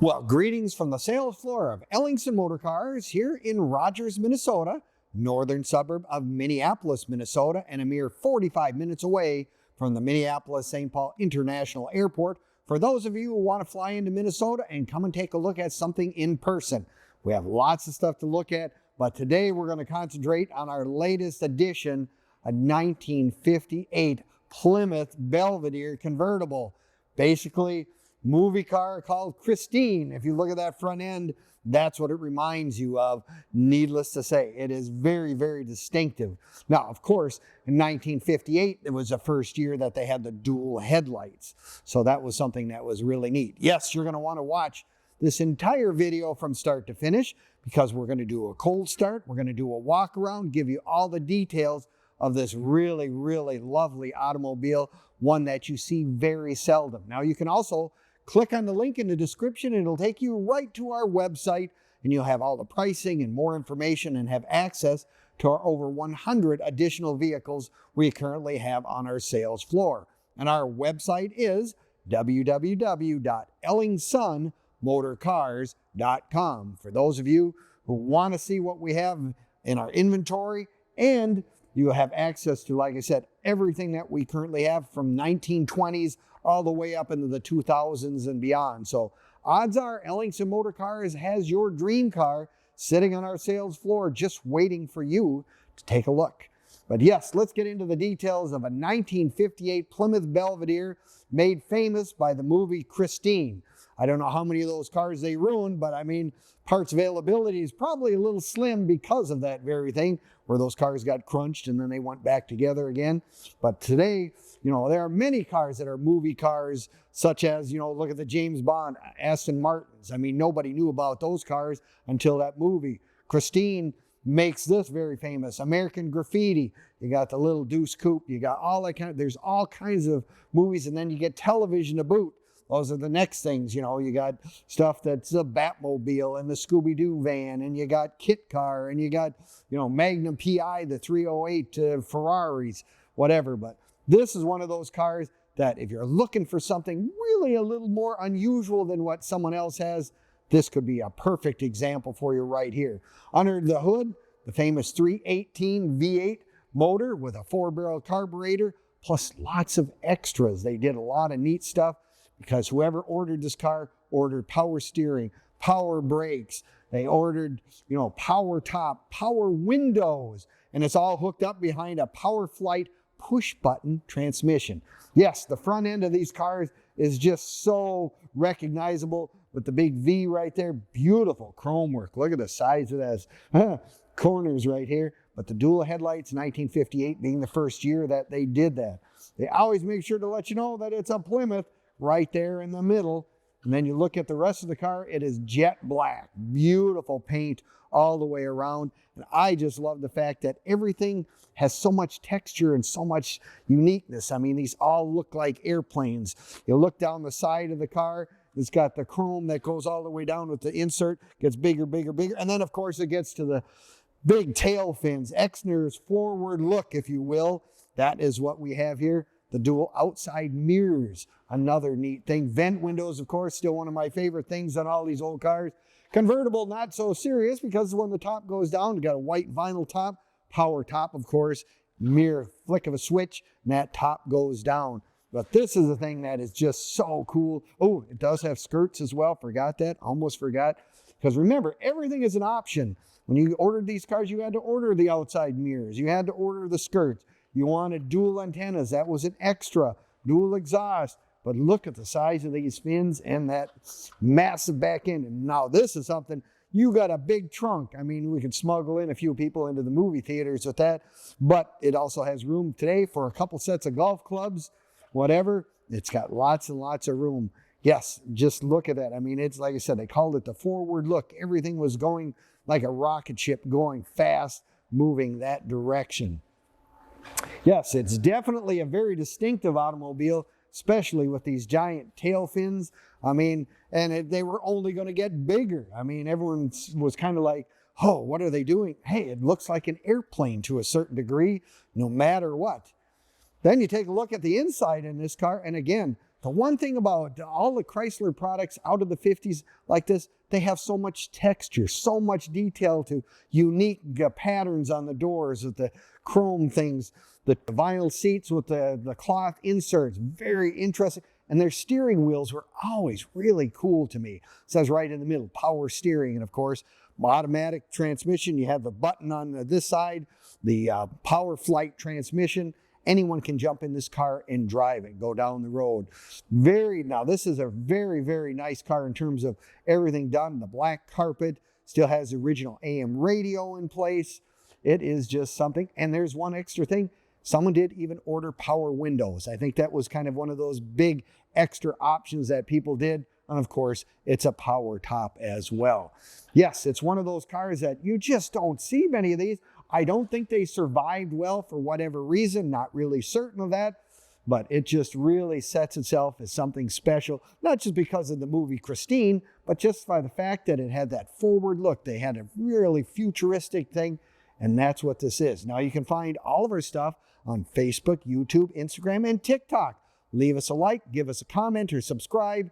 Well, greetings from the sales floor of Ellingson Motor Cars here in Rogers, Minnesota, northern suburb of Minneapolis, Minnesota, and a mere 45 minutes away from the Minneapolis-St. Paul International Airport for those of you who want to fly into Minnesota and come and take a look at something in person. We have lots of stuff to look at, but today we're going to concentrate on our latest edition, a 1958 Plymouth Belvedere Convertible. Basically, movie car called Christine. If you look at that front end, that's what it reminds you of. Needless to say, it is very, very distinctive. Now, of course, in 1958, it was the first year that they had the dual headlights. So that was something that was really neat. Yes, you're going to want to watch this entire video from start to finish because we're going to do a cold start. We're going to do a walk around, give you all the details of this really, really lovely automobile, one that you see very seldom. Now, you can also click on the link in the description and it'll take you right to our website and you'll have all the pricing and more information and have access to our over 100 additional vehicles we currently have on our sales floor. And our website is www.ellingsonmotorcars.com for those of you who want to see what we have in our inventory, and you have access to, like I said, everything that we currently have from 1920s all the way up into the 2000s and beyond. So odds are Ellingson Motor Cars has your dream car sitting on our sales floor just waiting for you to take a look. But yes, let's get into the details of a 1958 Plymouth Belvedere made famous by the movie Christine. I don't know how many of those cars they ruined, but I mean, parts availability is probably a little slim because of that very thing, where those cars got crunched and then they went back together again. But today, you know, there are many cars that are movie cars, such as, you know, look at the James Bond Aston Martins. I mean, nobody knew about those cars until that movie. Christine makes this very famous. American Graffiti, you got the little Deuce Coupe, you got all that kind of, there's all kinds of movies, and then you get television to boot. Those are the next things, you know, you got stuff that's the Batmobile and the Scooby-Doo van, and you got Kit Car, and you got, you know, Magnum PI, the 308 Ferraris, whatever. But this is one of those cars that if you're looking for something really a little more unusual than what someone else has, this could be a perfect example for you right here. Under the hood, the famous 318 V8 motor with a 4-barrel carburetor, plus lots of extras. They did a lot of neat stuff, because whoever ordered this car ordered power steering, power brakes. They ordered, you know, power top, power windows, and it's all hooked up behind a PowerFlite push-button transmission. Yes, the front end of these cars is just so recognizable with the big V right there. Beautiful chrome work. Look at the size of those corners right here. But the dual headlights, 1958 being the first year that they did that. They always make sure to let you know that it's a Plymouth right there in the middle. And then you look at the rest of the car, it is jet black. Beautiful paint all the way around. And I just love the fact that everything has so much texture and so much uniqueness. I mean, these all look like airplanes. You look down the side of the car, it's got the chrome that goes all the way down with the insert, gets bigger, bigger, bigger. And then, of course, it gets to the big tail fins, Exner's forward look, if you will. That is what we have here. The dual outside mirrors, another neat thing. Vent windows, of course, still one of my favorite things on all these old cars. Convertible, not so serious, because when the top goes down, you got a white vinyl top, power top, of course, mere flick of a switch, and that top goes down. But this is the thing that is just so cool. Oh, it does have skirts as well. Forgot that, almost forgot. Because remember, everything is an option. When you ordered these cars, you had to order the outside mirrors. You had to order the skirts. You wanted dual antennas. That was an extra. Dual exhaust. But look at the size of these fins and that massive back end. And now this is something, you got a big trunk. I mean, we could smuggle in a few people into the movie theaters with that. But it also has room today for a couple sets of golf clubs, whatever. It's got lots and lots of room. Yes, just look at that. I mean, it's like I said, they called it the forward look. Everything was going like a rocket ship, going fast, moving that direction. Yes, it's definitely a very distinctive automobile, especially with these giant tail fins. I mean, and they were only going to get bigger. I mean, everyone was kind of like, oh, what are they doing? Hey, it looks like an airplane to a certain degree, no matter what. Then you take a look at the inside in this car, and again, The one thing about all the Chrysler products out of the 50s like this, they have so much texture, so much detail to unique patterns on the doors with the chrome things, the vinyl seats with the cloth inserts, very interesting. And their steering wheels were always really cool to me. It says right in the middle, power steering. And of course, automatic transmission, you have the button on this side, the PowerFlite transmission. Anyone can jump in this car and drive it, go down the road. Now this is a very, very nice car in terms of everything done. The black carpet still has the original AM radio in place. It is just something. And there's one extra thing. Someone did even order power windows. I think that was kind of one of those big extra options that people did. And of course, it's a power top as well. Yes, it's one of those cars that you just don't see many of these. I don't think they survived well for whatever reason, not really certain of that, but it just really sets itself as something special, not just because of the movie Christine, but just by the fact that it had that forward look. They had a really futuristic thing, and that's what this is. Now you can find all of our stuff on Facebook, YouTube, Instagram, and TikTok. Leave us a like, give us a comment, or subscribe.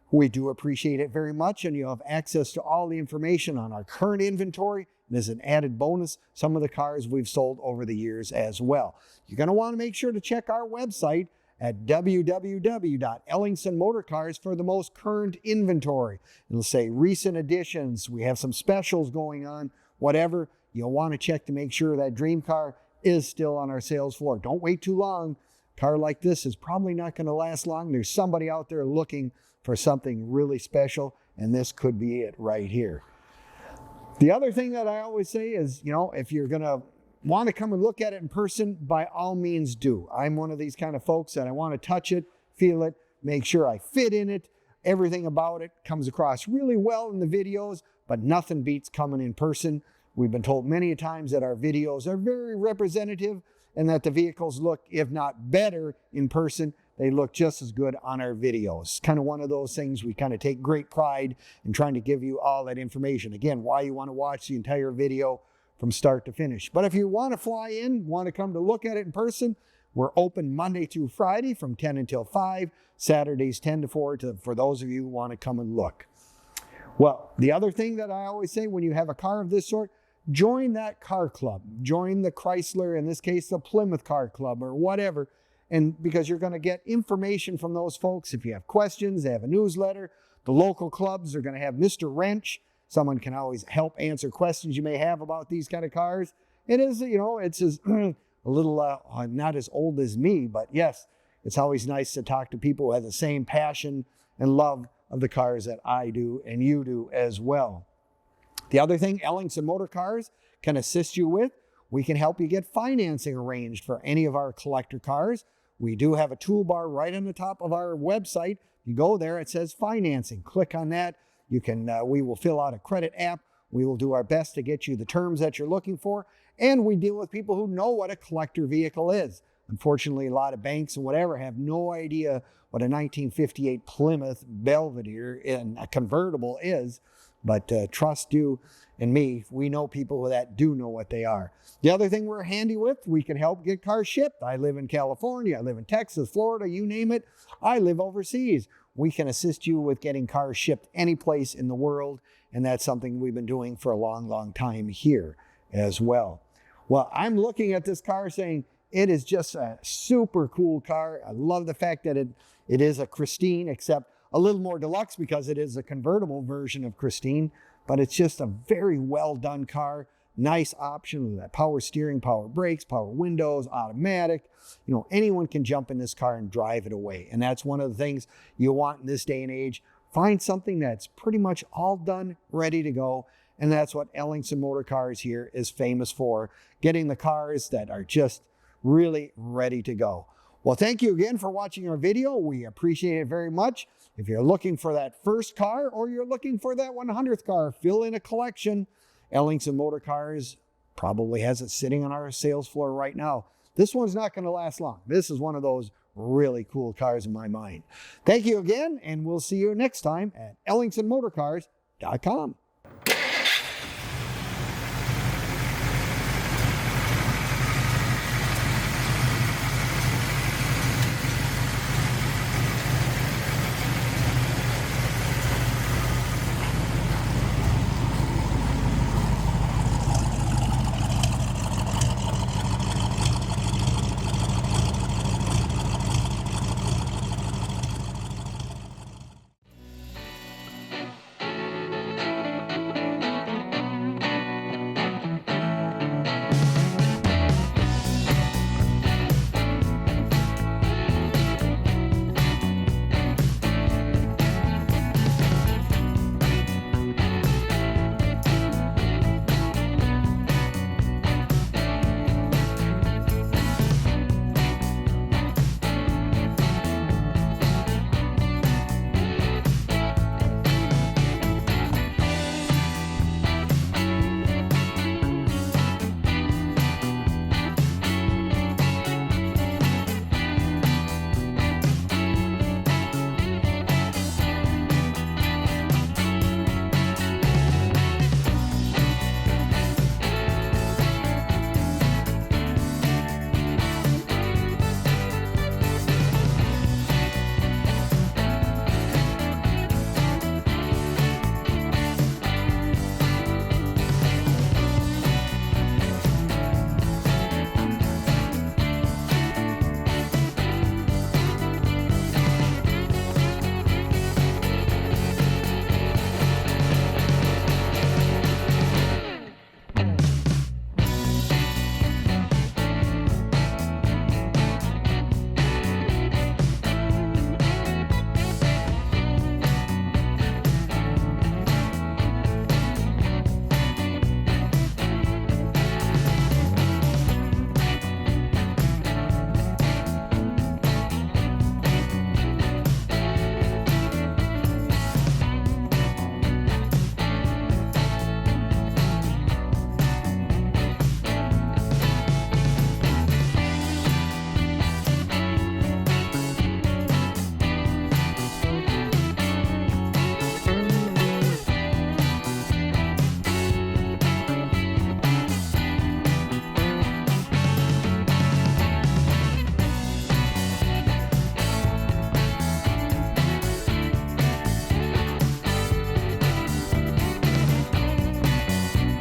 We do appreciate it very much, and you'll have access to all the information on our current inventory. And as an added bonus, some of the cars we've sold over the years as well. You're going to want to make sure to check our website at www.ellingsonmotorcars for the most current inventory. It'll say recent additions. We have some specials going on, whatever. You'll want to check to make sure that dream car is still on our sales floor. Don't wait too long. A car like this is probably not going to last long. There's somebody out there looking for something really special, and this could be it right here. The other thing that I always say is, if you're going to want to come and look at it in person, by all means do. I'm one of these kind of folks that I want to touch it, feel it, make sure I fit in it. Everything about it comes across really well in the videos, but nothing beats coming in person. We've been told many times that our videos are very representative and that the vehicles look, if not better in person, they look just as good on our videos. Kind of one of those things we kind of take great pride in trying to give you all that information. Again, why you want to watch the entire video from start to finish. But if you want to fly in, want to come to look at it in person, we're open Monday through Friday from 10 until 5, Saturdays 10 to 4 for those of you who want to come and look. Well, the other thing that I always say when you have a car of this sort, join that car club. Join the Chrysler, in this case, the Plymouth Car Club or whatever. And because you're going to get information from those folks. If you have questions, they have a newsletter. The local clubs are going to have Mr. Wrench. Someone can always help answer questions you may have about these kind of cars. It is, it's as a little, not as old as me, but yes, it's always nice to talk to people who have the same passion and love of the cars that I do and you do as well. The other thing Ellingson Motor Cars can assist you with, we can help you get financing arranged for any of our collector cars. We do have a toolbar right on the top of our website. You go there, it says financing. Click on that. You can. We will fill out a credit app. We will do our best to get you the terms that you're looking for. And we deal with people who know what a collector vehicle is. Unfortunately, a lot of banks and whatever have no idea what a 1958 Plymouth Belvedere in a convertible is. But trust you and me, we know people that do know what they are. The other thing we're handy with, we can help get cars shipped. I live in California, I live in Texas, Florida, you name it. I live overseas. We can assist you with getting cars shipped any place in the world, and that's something we've been doing for a long, long time here as well. Well, I'm looking at this car saying it is just a super cool car. I love the fact that it is a Christine, except a little more deluxe because it is a convertible version of Christine, but it's just a very well done car. Nice option with that power steering, power brakes, power windows, automatic. Anyone can jump in this car and drive it away. And that's one of the things you want in this day and age. Find something that's pretty much all done, ready to go. And that's what Ellingson Motor Cars here is famous for, getting the cars that are just really ready to go. Well, thank you again for watching our video. We appreciate it very much. If you're looking for that first car or you're looking for that 100th car, fill in a collection. Ellingson Motor Cars probably has it sitting on our sales floor right now. This one's not going to last long. This is one of those really cool cars in my mind. Thank you again, and we'll see you next time at ellingsonmotorcars.com.